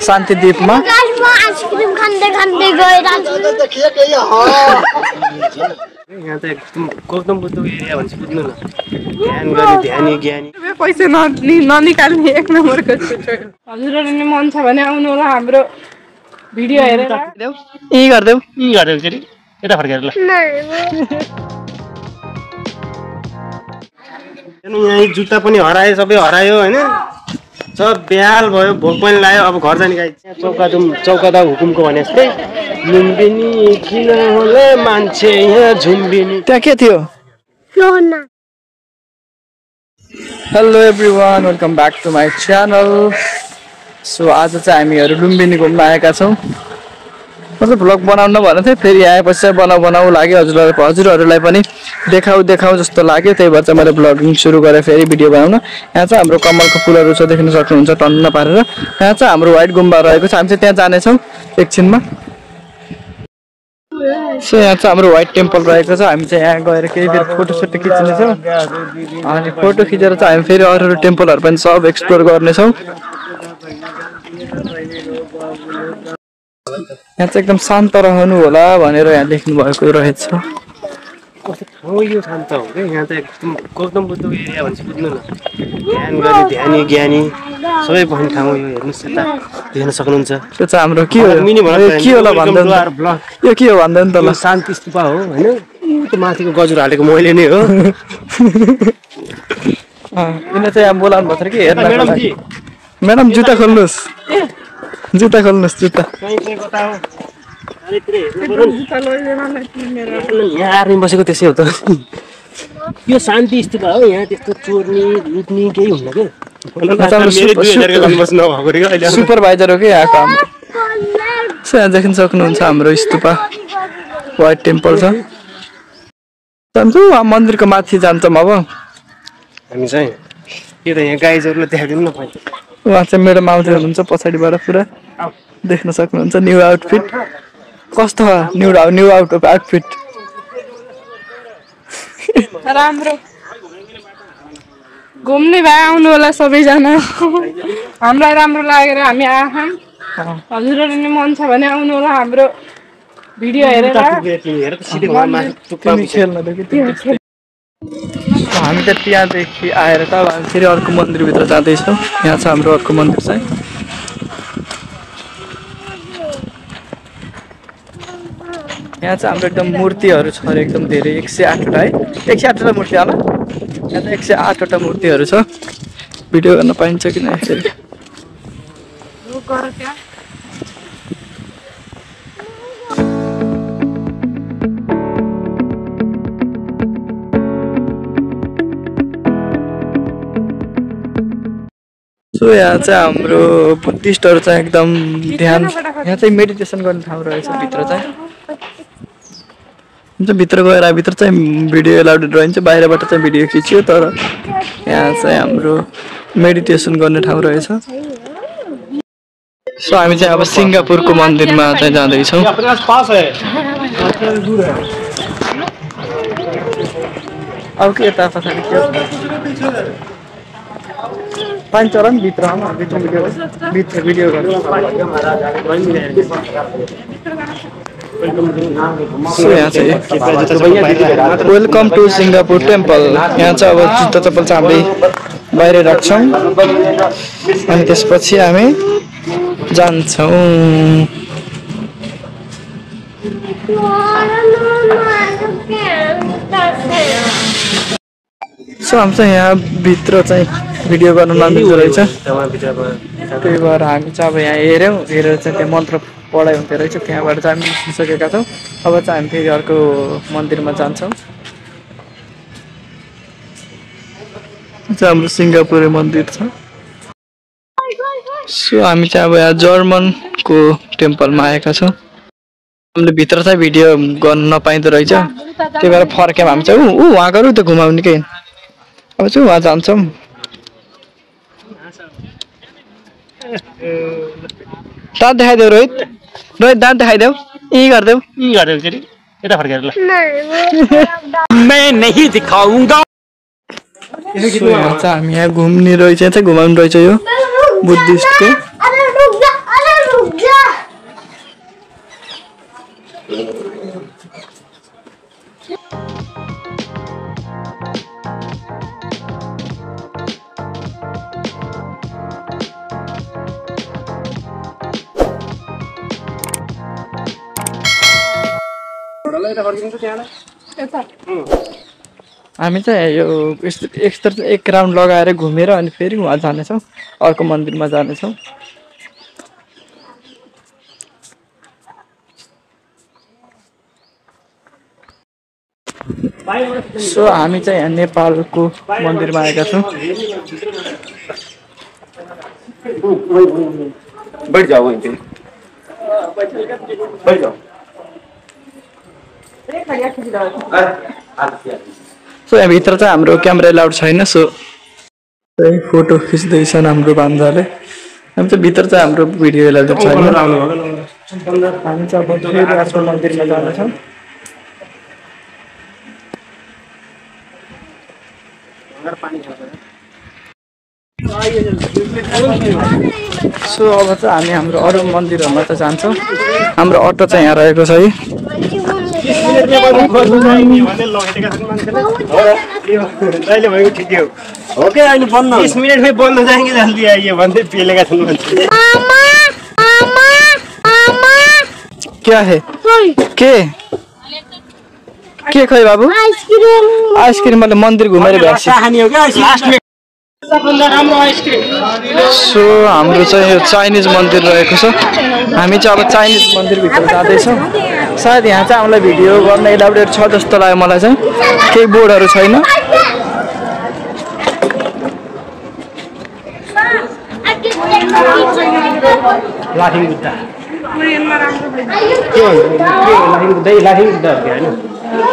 शान्तिद्वीपमा ice cream खाँदै खाँदै गइरहेको यहाँ त एकदम गौतम बुद्धको एरिया भन्छ बुझ्नु न ध्यान गरी ध्यानी ज्ञानी पैसा ननिकाल्ने एक नम्बरको हजुरहरूले नि मन छ भने आउनु होला हाम्रो भिडियो हेरेर यी गर्देऊ फेरि यता फर्केर ल यहाँ जुत्ता पनि हरायो सबै हरायो होइन सब बेहाल भयो भोक पनि लाग्यो अब घर जाने गाई चौकादा हुकुमको भने जस्तै लुम्बिनी किन होला मान्छे यहाँ झुम्बिनी त्यहाँ के थियो hello everyone welcome back to my channel so आज चाहिँ हामीहरू लुम्बिनी घुम्न आएका छौँ मतलब भ्लग बनाउन भनेको थिएँ फेरि आएपछि चाहिँ बनाऊ लाग्यो हजुरहरूलाई पनि देखाऊ जस्तो लाग्यो त्यही भएर चाहिँ मैले भ्लगिङ सुरु गरेँ फेरि भिडियो बनाउन यहाँ चाहिँ हाम्रो कमलको फुलहरू छ देख्न सक्नुहुन्छ टन्न पारेर यहाँ चाहिँ हाम्रो व्हाइट गुम्बा रहेको छ हामी चाहिँ त्यहाँ जानेछौँ एकछिनमा सो यहाँ चाहिँ हाम्रो व्हाइट टेम्पल रहेको छ हामी चाहिँ यहाँ गएर केही फेरि फोटोसोटो खिच्नेछौँ अनि फोटो खिचेर चाहिँ हामी फेरि अरू टेम्पलहरू पनि सब एक्सप्लोर गर्नेछौँ यहाँ चाहिँ एकदम शान्त रहनु होला भनेर यहाँ लेख्नु भएको रहेछ कस्तो ठाउँ यो शान्त हो क्या यहाँ त एकदम गौतम बुद्धको एरिया भन्छ बुझ्नु न ध्यान गरी ध्यानी ज्ञानी सबै बस्ने ठाउँ यो हेर्नुहोस् यता देख्न सक्नुहुन्छ त्यो चाहिँ हाम्रो के होला भन्दा यो के हो भन्दा नि त ल शान्ति स्तूपा हो होइन त्यो माथिको गजुर हालेको मैले नै हो यिनीहरू चाहिँ यहाँ बोलाउनु भएको थियो कि हेर्न म्याडम जुत्ता खोल्नुहोस् जुत्ता यहाँ आर्मी बसेको त्यसै हो त यो शान्ति स्तूपा हो यहाँ त्यस्तो चोर्ने लुट्ने केही हुन्न क्या सुपरभाइजर हो कि यहाँको हाम्रो यहाँ देख्न सक्नुहुन्छ हाम्रो स्तूपा व्हाइट टेम्पल छ जान्छौँ मन्दिरको माथि जान्छौँ अब हामी चाहिँ यो त यहाँ गाइजहरूलाई देखाइदिनु न पाइन्छ उहाँ चाहिँ मेडम आउँदै हुनुहुन्छ पछाडिबाट पुरा देख्न सक्नुहुन्छ न्यू आउटफिट कस्तो न्यू आउटफिट राम्रो घुम्ने भए आउनु होला सबैजना हामीलाई राम्रो लागेर हामी आएछौँ हजुरहरूले नि मन छ भने आउनु होला हाम्रो भिडियो हेरेर हामी त त्यहाँदेखि आएर त अब हामी फेरि अर्को मन्दिरभित्र जाँदैछौँ यहाँ छ हाम्रो अर्को मन्दिर चाहिँ यहाँ चाहिँ हाम्रो एकदम मूर्तिहरू छ अरे एकदम धेरै 108वटा है 108वटा मूर्ति होला यहाँ त 108वटा मूर्तिहरू छ भिडियो गर्न पाइन्छ कि नै फेरि सो यहाँ चाहिँ हाम्रो बुद्धिस्टहरू चाहिँ एकदम ध्यान यहाँ चाहिँ मेडिटेसन गर्ने ठाउँ रहेछ भित्र चाहिँ भित्र गएर भित्र चाहिँ भिडियो एलाउडेड रहन्छ बाहिरबाट चाहिँ भिडियो खिच्यो तर यहाँ चाहिँ हाम्रो मेडिटेसन गर्ने ठाउँ रहेछ सो हामी चाहिँ अब सिङ्गापुरको मन्दिरमा चाहिँ जाँदैछौँ अब के यता पछाडि के पानी चला नि भित्र भिडियो गर्नु वेलकम टु सिङ्गापुर टेम्पल यहाँ चाहिँ अब जुत्ता चप्पल चाहिँ हामीले बाहिर राख्छौँ अनि त्यसपछि हामी जान्छौँ सो हामी चाहिँ यहाँ भित्र चाहिँ भिडियो गर्न नमिल्दो रहेछ त्यही भएर हामी चाहिँ अब यहाँ हेरेर चाहिँ त्यहाँ मन्त्र पढाइ हुन्थ्यो रहेछ त्यहाँबाट चाहिँ हामी निस्किसकेका छौँ अब चाहिँ हामी फेरि अर्को मन्दिरमा जान्छौँ हाम्रो सिङ्गापुरे मन्दिर छ सो हामी चाहिँ अब यहाँ जर्मनको टेम्पलमा आएका छौँ हामीले भित्र चाहिँ भिडियो गर्न नपाइँदो रहेछ त्यही भएर फर्क्यौँ हामी चाहिँ उहाँहरू त घुमाउने के अब चाहिँ उहाँ जान्छौँ दाँत देखाइदेऊ रोहित दाँत देखाइदेऊ यी गरिदेऊ फेरि यता फर्केर ल मैं नहीं दिखाऊंगा यहाँ चाहिँ हामी यहाँ घुम्ने रहेछ चाहिँ घुमाउनु रहेछ यो बुद्धिस्टको होला यता फर्किन्छ त्यहाँलाई यता हामी चाहिँ यो एक राउन्ड लगाएर घुमेर अनि फेरि उहाँ जानेछौँ अर्को मन्दिरमा जानेछौँ सो हामी चाहिँ यहाँ नेपालको मन्दिरमा आएका छौँ बैठ जाओ वहीं पे बैठ जाओ सो यहाँभित्र चाहिँ हाम्रो क्यामेरा एलाउड छैन सो फोटो खिच्दैछन् हाम्रो बान्जाले हामी चाहिँ भित्र चाहिँ हाम्रो भिडियो एलाउड छैन हामी चाहिँ अब फेरि अर्को मन्दिरमा जानेछौँ सो अब चाहिँ हामी हाम्रो अरू मन्दिरहरूमा त जान्छौँ हाम्रो अटो चाहिँ यहाँ रहेको छ है अहिले भएको ठिकै हो क्या अहिले बन्द 20 मिनटमै बन्द जाएंगे जल्दी आइए भन्दै पेलेका छन् मान्छे क्या है के खै बाबु आइसक्रिम मतलब मन्दिर घुमेर भ्यासी सो हाम्रो चाहिँ यो चाइनिज मन्दिर रहेको छ हामी चाहिँ अब चाइनिज मन्दिरभित्र जाँदैछौँ सायद यहाँ चाहिँ हामीलाई भिडियो गर्न एलाउडेड छ जस्तो लाग्यो मलाई चाहिँ केही बोर्डहरू छैन लाफिङ बुद्धा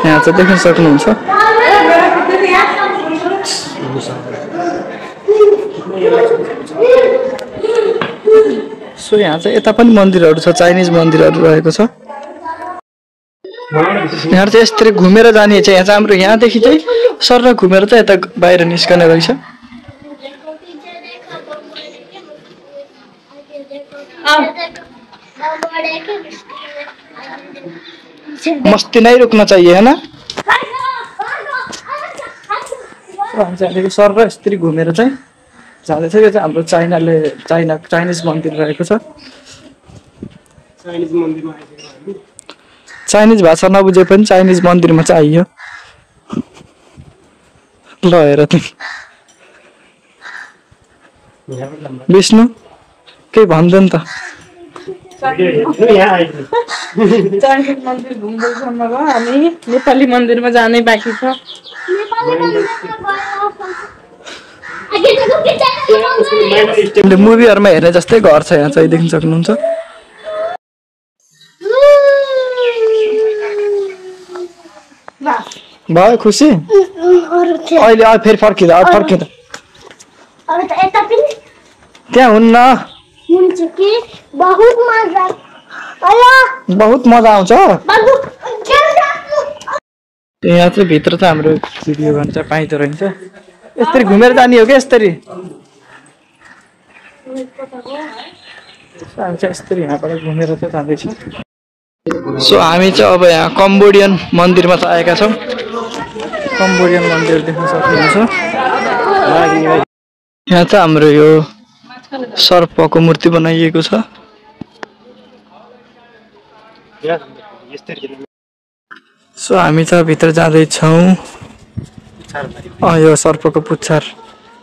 यहाँ चाहिँ देख्न सक्नुहुन्छ सो यहाँ चाहिँ यता पनि मन्दिरहरू छ चाइनिज मन्दिरहरू रहेको छ यहाँ चाहिँ यसरी घुमेर जाने चाहिँ यहाँ चाहिँ हाम्रो यहाँदेखि चाहिँ सर घुमेर चाहिँ यता बाहिर निस्कने रहेछ मस्ती नै रुक्न चाहिए है ना सर र यसरी घुमेर चाहिँ जाँदैछ यो चाहिँ हाम्रो चाइनिज मन्दिर रहेको छ चाइनिज भाषा नबुझे पनि चाइनिज मन्दिरमा चाहिँ आइयो ल हेर तिमी विष्णु केही भन्दैन त चाइनिज मन्दिर घुम्दैछौँ अब हामी नेपाली मन्दिरमा जानै बाँकी छ मुभीहरुमा हेर्ने जस्तै घर छ यहाँ चाहिँ देख्न सक्नुहुन्छ भयो खुसी अहिले अब फेरि फर्किँदा त्यहाँ हुन्न बहुत मजा आउँछ यहाँ चाहिँ भित्र चाहिँ हाम्रो भिडियो गर्न चाहिँ पाइँदो रहेछ यसरी घुमेर जाने हो क्या यसरी हामी चाहिँ यसरी यहाँबाट घुमेर चाहिँ जाँदैछ सो हामी चाहिँ अब यहाँ कम्बोडियन मन्दिरमा चाहिँ आएका छौँ कम्बोडियन मन्दिर देख्न सक्नुहुन्छ यहाँ चाहिँ हाम्रो यो सर्पको मूर्ति बनाइएको छ सो हामी चाहिँ भित्र जाँदैछौँ यो सर्पको पुच्छर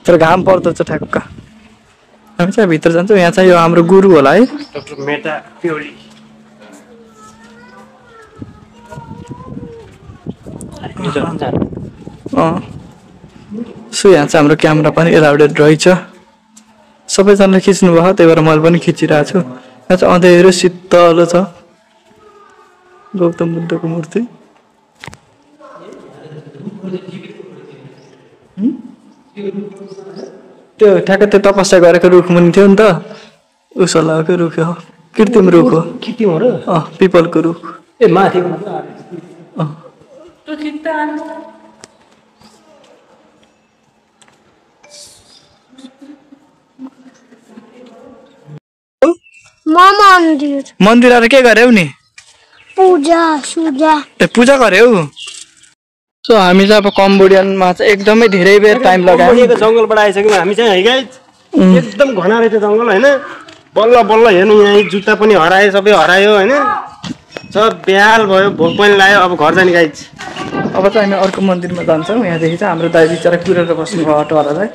तर घाम पर्दो छ ठ्याक्क हामी चाहिँ भित्र जान्छौँ यहाँ चाहिँ यो हाम्रो गुरु होला है डाक्टर मेटा प्योली सो यहाँ चाहिँ हाम्रो क्यामेरा पनि एलाउडेड रहेछ सबैजनाले खिच्नु भयो त्यही भएर मैले पनि खिचिरहेको छु यहाँ चाहिँ अँध्यारो शीतल छ गौतम बुद्धको मूर्ति त्यो ठ्याक्क त्यो तपस्या गरेको रुख मुनि थियो नि त उसो लगाएको रुख हो कृत्रिम रुख हो पिपलको रुख ए माथि मन्दिर आएर के गर्यौ नि पूजा गर्यौ सो हामी चाहिँ अब कम्बोडियनमा चाहिँ एकदमै धेरै बेर टाइम लगायो जङ्गलबाट आइसक्यौँ हामी चाहिँ है गाइस एकदम घना रहेछ जङ्गल हैन बल्ल बल्ल हेर्नु यहाँ जुत्ता पनि हरायो सबै हरायो हैन सब बेहाल भयो भोक पनि लाग्यो अब घर जाने गाइज अब चाहिँ हामी अर्को मन्दिरमा जान्छौँ यहाँदेखि चाहिँ हाम्रो दाइ बिचरा कुरेर बस्नु भयो अटोवालालाई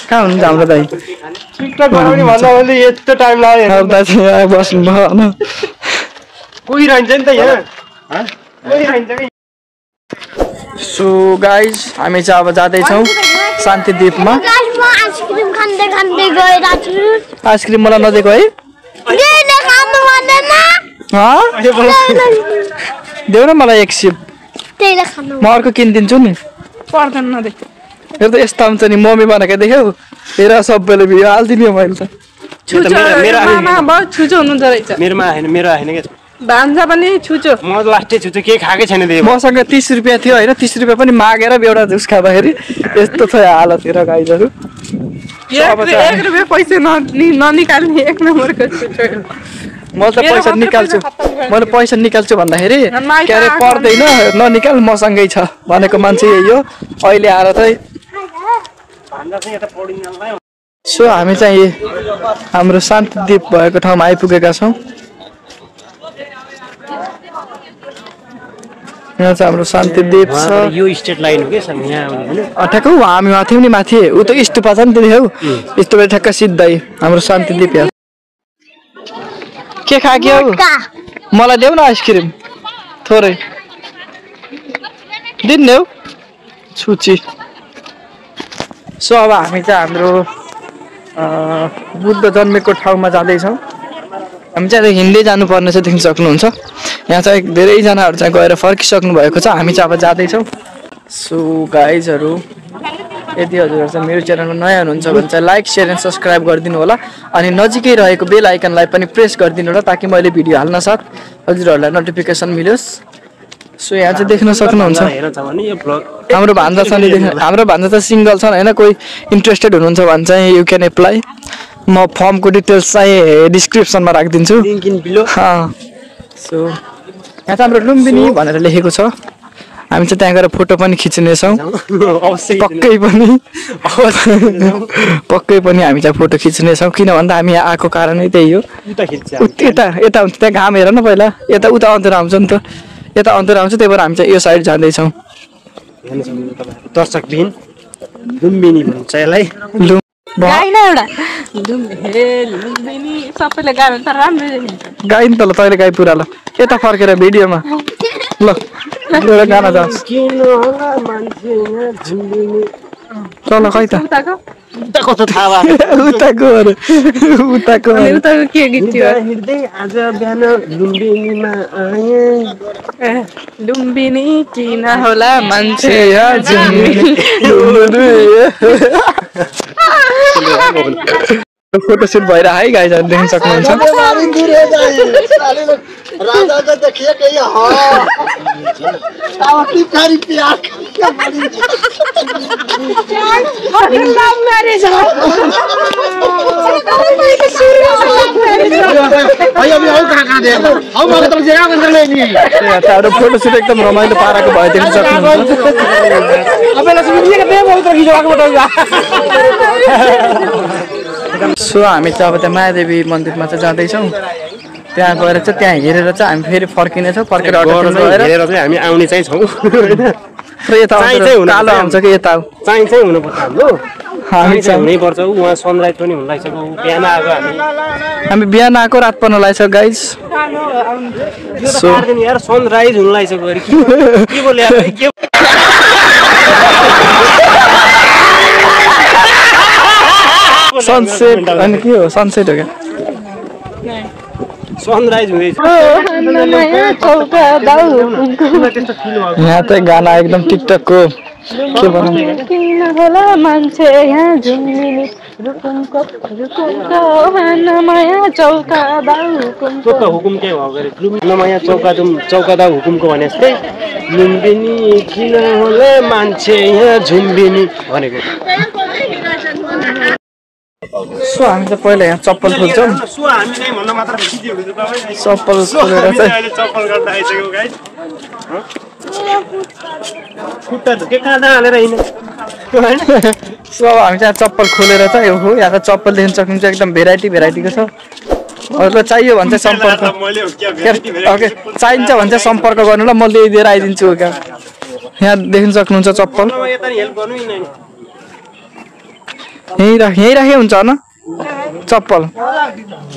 कहाँ हुनुहुन्छ हाम्रो दाइ टिकटक बनाउने भन्दा भने यस्तो टाइम लाग्यो दाइ चाहिँ यहाँ बस्नु भयो होइन कोही रहन्छ नि त यहाँ कोही रहन्छ सो गाइज हामी चाहिँ अब जाँदैछौँ शान्तिद्वीपमा म आइसक्रिम खाँदै खाँदै गइरहेको छु आइसक्रिम मलाई नदिएको है देऊ न मलाई एक सिप म अर्को किनिदिन्छु नि पर्दैन नदे यो त यस्तो हुन्छ नि मम्मी भनेको देख्यौ हेर सबैले भिडियो हालिदिने हो मैले त छुचो हुनुहुँदो रहेछ मेरोमा आएन मेरो आएन क्या भान्जा पनि छुचो म लास्टै छुछु केही खाएकै छैन दिदी मसँग 30 रुपियाँ थियो होइन 30 रुपियाँ पनि मागेर एउटा जुस खाँदाखेरि यस्तो छ हालत हेर गाइजहरू 1 रुपियाँ पैसा ननिकाल्ने एक नम्बरको छुचो म त पैसा निकाल्छु मैले पैसा निकाल्छु भन्दाखेरि के अरे पर्दैन ननिकाल मसँगै छ भनेको मान्छे यही हो अहिले आएर चाहिँ सो हामी चाहिँ हाम्रो शान्तिद्वीप भएको ठाउँमा आइपुगेका छौँ यहाँ चाहिँ हाम्रो शान्तिद्वीप छ यो स्टेट लाइन हो के यहाँ ठ्याक्क हामी माथि नि माथि ऊ त स्टुपा छ नि त देख्यौ स्टुपा ठ्याक्क सिधै हाम्रो शान्तिद्वीप यहाँ के खाक्यो मलाई देऊ न आइसक्रिम थोरै दिन्ने हौ छुची सो अब हामी चाहिँ हाम्रो बुद्ध जन्मेको ठाउँमा जाँदैछौँ हामी चाहिँ हिँड्दै जानुपर्ने चाहिँ देख्न सक्नुहुन्छ यहाँ चाहिँ धेरैजनाहरू चाहिँ गएर फर्किसक्नु भएको छ हामी चाहिँ अब जाँदैछौँ सो गाइजहरू यदि हजुरहरू चाहिँ मेरो च्यानलमा नयाँ हुनुहुन्छ भने चाहिँ लाइक सेयर एन्ड सब्सक्राइब गरिदिनु होला अनि नजिकै रहेको बेल आइकनलाई पनि प्रेस गरिदिनु होला ताकि मैले भिडियो हाल्न साथ हजुरहरूलाई नोटिफिकेसन मिलोस् सो यहाँ चाहिँ देख्न सक्नुहुन्छ हाम्रो भान्जा छ नि हाम्रो भान्जा त सिङ्गल छन् होइन कोही इन्ट्रेस्टेड हुनुहुन्छ भने चाहिँ यु क्यान एप्लाई म फर्मको डिटेल्स चाहिँ डिस्क्रिप्सनमा राखिदिन्छु सो यहाँ चाहिँ हाम्रो लुम्बिनी भनेर लेखेको छ हामी चाहिँ त्यहाँ गएर फोटो पनि खिच्नेछौँ पक्कै पनि हामी चाहिँ फोटो खिच्नेछौँ किन भन्दा हामी यहाँ आएको कारणै त्यही हो यता हुन्छ त्यहाँ घाम हेर न पहिला यता उता अन्धेरा आउँछ नि त यता अन्धेरा आउँछ त्यही भएर हामी चाहिँ यो साइड जाँदैछौँ दर्शकबिन लुम्बिनी भन्छ यसलाई सबैले गायो भने त राम्रै देखिन्छ गाई नि त ल तैँले गाई पुरा ल यता फर्केर भिडियोमा ल एउटा गाना जान्छ चल खै त उताको के गीत थियो आज बिहान लुम्बिनीमा आए लुम्बिनी किन होला मान्छे फोटोसुट भइरहेको है गाइजहरू देख्न सक्नुहुन्छ फोटोसुट एकदम रमाइलो पाराको भयो देख्न सक्नुहुन्छ सो हामी चाहिँ अब त्यहाँ मायादेवी मन्दिरमा चाहिँ जाँदैछौँ त्यहाँ गएर चाहिँ त्यहाँ हेरेर चाहिँ हामी फेरि फर्किनेछौँ फर्केर हेरेर चाहिँ हामी आउने चाहिँ छौँ यता कालो आउँछ कि यता चाहिँ हुनुपर्छ हाम्रो हामी चाहिँ हुनैपर्छ उहाँ सनराइज पनि हुन लागिसक्यो बिहान आएको हामी बिहान आएको रात पर्न लागिसक्यो गाइज यार सनराइज हुन लागिसक्यो अरे के बोले सनसेट अनि के हो सनसेट हो क्या सनराइज हुँदैछ यहाँ चाहिँ गाना एकदम टिकटकको के भनौँ मान्छे यहाँ झुम्बिनी चौका हुकुम के हो नमाया चौकादा हुकुमको भने जस्तै लुम्बिनी किन होला मान्छे यहाँ झुम्बिनी भनेको सो हामी त पहिला यहाँ चप्पल खोल्छौँ चप्पल खोलेर चाहिँ सो हामी चाहिँ चप्पल खोलेर चाहिँ हो यहाँ त चप्पल देख्न सक्नुहुन्छ एकदम भेराइटीको छ हजुरलाई चाहियो भने चाहिँ सम्पर्क ओके चाहिन्छ भने चाहिँ सम्पर्क गर्नु ल म ल्याइदिएर आइदिन्छु क्या यहाँ देख्न सक्नुहुन्छ चप्पल यहीँ राखे हुन्छ होइन चप्पल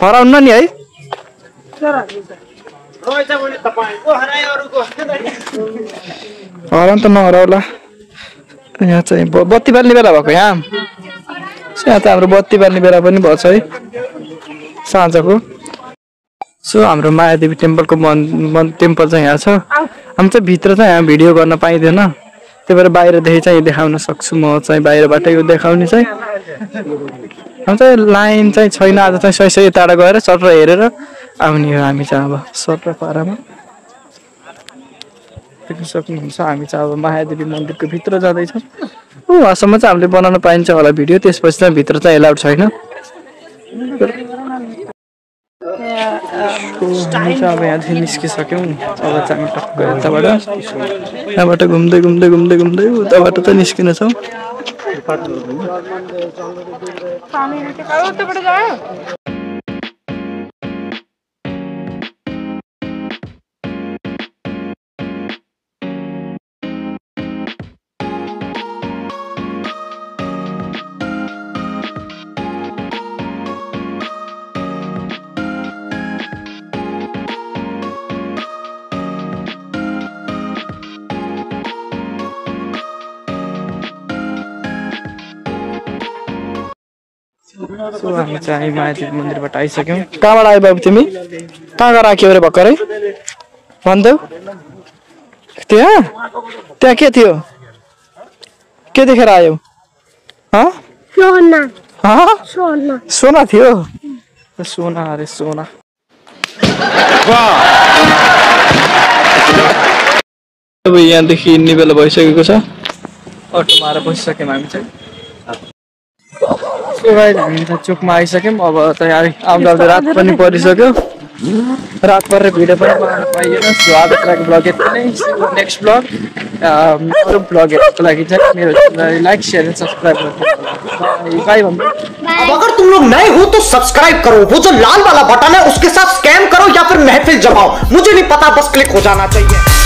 हराउनु नि है हराउनु त नहराउला यहाँ चाहिँ बत्ती बाल्ने बेला भएको यहाँ त हाम्रो बत्ती बाल्ने बेला पनि भएछ है साँझको सो हाम्रो मायादेवी टेम्पलको टेम्पल चाहिँ यहाँ छ हामी चाहिँ भित्र चाहिँ यहाँ भिडियो गर्न पाइँदैन त्यही भएर बाहिरदेखि चाहिँ देखाउन सक्छु म चाहिँ बाहिरबाट यो देखाउने चाहिँ हामी चाहिँ लाइन चाहिँ छैन आज चाहिँ सही टाढा गएर सटर हेरेर आउने हो हामी चाहिँ अब सटर पारामा देख्न सक्नुहुन्छ हामी चाहिँ अब महादेवी मन्दिरको भित्र जाँदैछौँ वहाँसम्म चाहिँ हामीले बनाउन पाइन्छ होला भिडियो त्यसपछि चाहिँ भित्र चाहिँ एलाउड छैन अब यहाँदेखि निस्किसक्यौँ अब चाहिँ टक्क यताबाट घुम्दै घुम्दै घुम्दै घुम्दै उताबाट चाहिँ निस्किनेछौँ हामी चाहिँ मायादेवी मन्दिरबाट आइसक्यौँ कहाँबाट आयो बाबु तिमी कहाँ गएर राख्यौ अरे भर्खरै भन्देऊ त्यहाँ के थियो के देखेर आयौ सोना थियो सोना अरे सोना अब यहाँदेखि हिँड्ने बेला भइसकेको छ अटोमा आएर बसिसक्यौँ हामी चाहिँ हामी त चोकमा आइसक्यौँ अब तयारी आउँदा आउँदा रात पनि परिसक्यो रात परेर भिडियो पनि बनाउन पाइएन सो आजको लागि ब्लग यति नै नेक्स्ट ब्लग अरू ब्लग हेर्नुको लागि चाहिँ मेरो च्यानललाई लाइक शेयर एन्ड सब्सक्राइब गर्नु बाई भन्नु अब अगर तुम लोग नए हो तो सब्सक्राइब करो वो जो लाल वाला बटन है उसके साथ स्कैम करो या फिर महफिल जमाओ मुझे नहीं पता बस क्लिक हो जाना चाहिए।